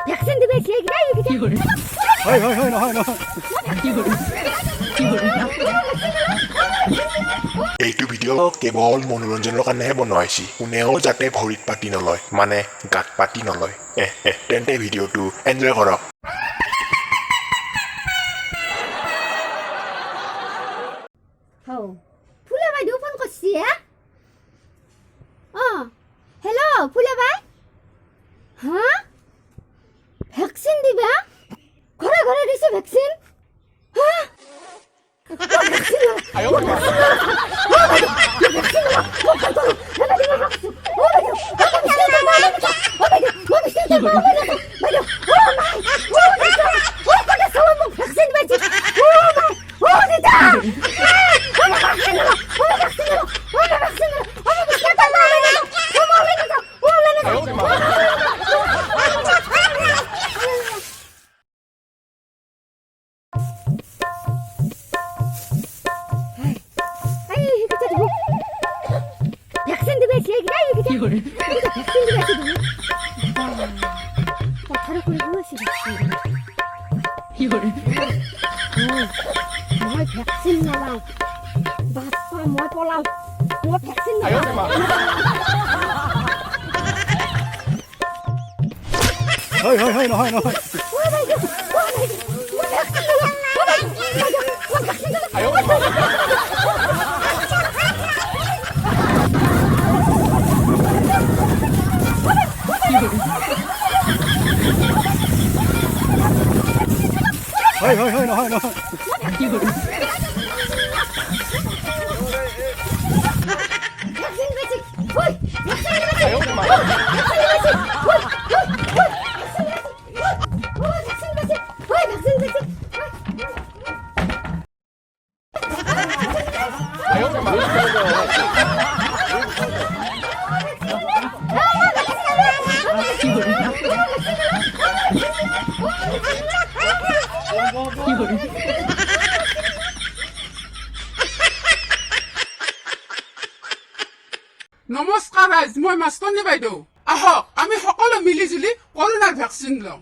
vaccine দিবে সে কি কৰে হয় নহয় কি কৰে এইটো ভিডিঅ' কেৱল মনোৰঞ্জনৰ কাৰণেহে বনোৱা হৈছে কোনেও যাতে ভৰিত পাতি নলয় মানে গাত পাতি নলয় তেন্তে ভিডিঅ'টো এনজয় কৰক ফুলা বাইদেউ ফোন করছি হ্যালো ফুলা ভাই হ্যাঁ ভ্যাকসিন দিবা ঘরে ঘরে দিছে ভ্যাকসিন হ্যাঁ ভ্যাকসিন দিবে সে কি করে ভ্যাকসিন দিবে কথার করে বসে কি করে মই ভ্যাকসিন নালাও বাপ্পা মই পলাও মই ভ্যাকসিন নালাও হয় নহয় হয় নহয় কি করে নমস্কাৰ ৰাইজ মই মাষ্টৰনী বাইদেউ আহক আমি সকলো মিলি জুলি কৰোনাৰ ভেকচিন লওঁ